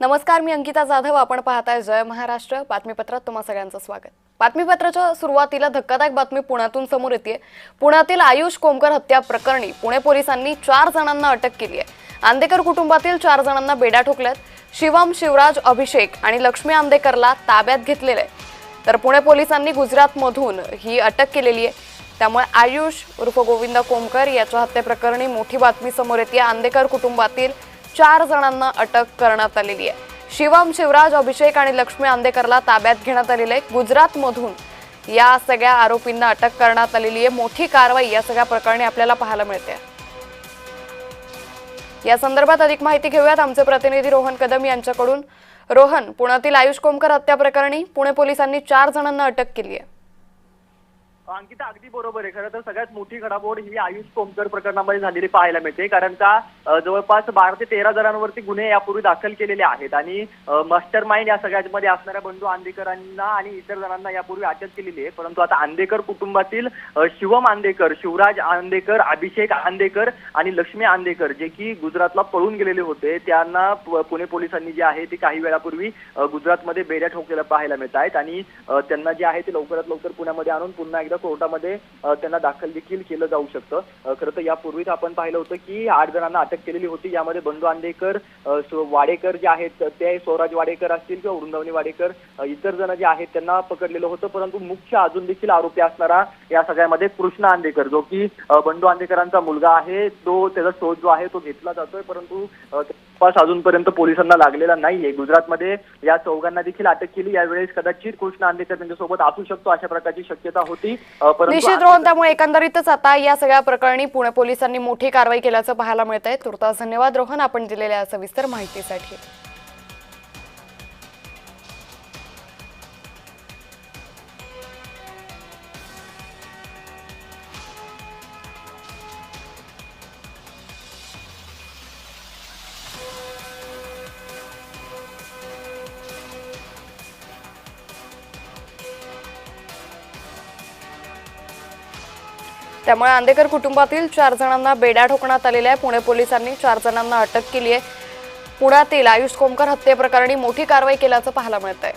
नमस्कार, मी अंकिता जाधव. आपण पाहताय जय महाराष्ट्र बातमीपत्रात तुम्हा सगळ्यांचं स्वागत. बातमीपत्राच्या सुरुवातीला धक्कादायक बातमी पुण्यातून समोर येते. पुण्यातील आयुष कोमकर हत्या प्रकरणी पुणे पोलिसांनी 4 जणांना अटक केली आहे. आंदेकर कुटुंबातील 4 जणांना बेड्या ठोकल्यात. शिवम, शिवराज, अभिषेक आणि लक्ष्मी आंदेकरला ताब्यात घेतलेलं आहे. तर पुणे पोलिसांनी गुजरातमधून ही अटक केलेली आहे. त्यामुळे आयुष उर्फ गोविंद कोमकर याच्या हत्या प्रकरणी मोठी बातमी समोर येते. आंदेकर कुटुंबातील 4 जणांना अटक करण्यात आलेली आहे. शिवम, शिवराज, अभिषेक आणि लक्ष्मी आंदेकरला ताब्यात घेण्यात आलेले आहे. गुजरातमधून या सगळ्या आरोपींना अटक करण्यात आलेली आहे. मोठी कारवाई या सगळ्या प्रकरणी आपल्याला पाहायला मिळते. या संदर्भात अधिक माहिती घेऊयात आमचे प्रतिनिधी रोहन कदम यांच्याकडून. रोहन, पुण्यातील आयुष कोमकर हत्या प्रकरणी पुणे पोलिसांनी 4 जणांना अटक केली आहे. अंकिता, अगदी बरोबर आहे. खरं तर सगळ्यात मोठी घडामोड ही आयुष कोमकर प्रकरणामध्ये झालेली पाहायला मिळते. कारण का जवळपास 12 ते 13 जणांवरती गुन्हे यापूर्वी दाखल केलेले आहेत आणि मास्टर माइंड या सगळ्यामध्ये असणाऱ्या बंडू आंदेकरांना आणि इतर जणांना यापूर्वी अटक केलेली आहे. परंतु आता आंदेकर कुटुंबातील शिवम आंदेकर, शिवराज आंदेकर, अभिषेक आंदेकर आणि लक्ष्मी आंदेकर जे की गुजरातला पळून गेलेले होते, त्यांना पुणे पोलिसांनी जे आहे ते काही वेळापूर्वी गुजरातमध्ये बेड्या ठोकलेल्या पाहायला मिळत आहेत आणि त्यांना जे आहे ते लवकरात लवकर पुण्यामध्ये आणून पुन्हा एकदा कोर्टामध्ये त्यांना दाखल देखील केलं जाऊ शकतं. खरं तर यापूर्वीच आपण पाहिलं होतं की 8 जणांना अटक केलेली होती. यामध्ये बंडू आंदेकर, वाडेकर जे आहेत ते स्वराज वाडेकर असतील किंवा वृंदावनी वाडेकर, इतर जण जे आहेत त्यांना पकडलेलं होतं. परंतु मुख्य अजून देखील आरोपी असणारा या सगळ्यामध्ये कृष्ण आंदेकर, जो की बंडू आंदेकरांचा मुलगा आहे, तो त्याचा शोध जो आहे तो घेतला जातोय. परंतु तपास अजूनपर्यंत पोलिसांना लागलेला नाहीये. गुजरातमध्ये या चौघांना देखील अटक केली. यावेळेस कदाचित कृष्ण आंदेकर त्यांच्यासोबत असू शकतो अशा प्रकारची शक्यता होती. निश्चित रोहन, त्यामुळे एकंदरीतच आता या सगळ्या प्रकरणी पुणे पोलिसांनी मोठी कारवाई केल्याचं पाहायला मिळतंय. तुर्तास धन्यवाद रोहन, आपण दिलेल्या सविस्तर माहितीसाठी. त्यामुळे आंदेकर कुटुंबातील 4 जणांना बेड्या ठोकण्यात आलेल्या आहे. पुणे पोलिसांनी 4 जणांना अटक केली आहे. पुण्यातील आयुष कोमकर हत्या प्रकरणी मोठी कारवाई केल्याचं पाहायला मिळतंय.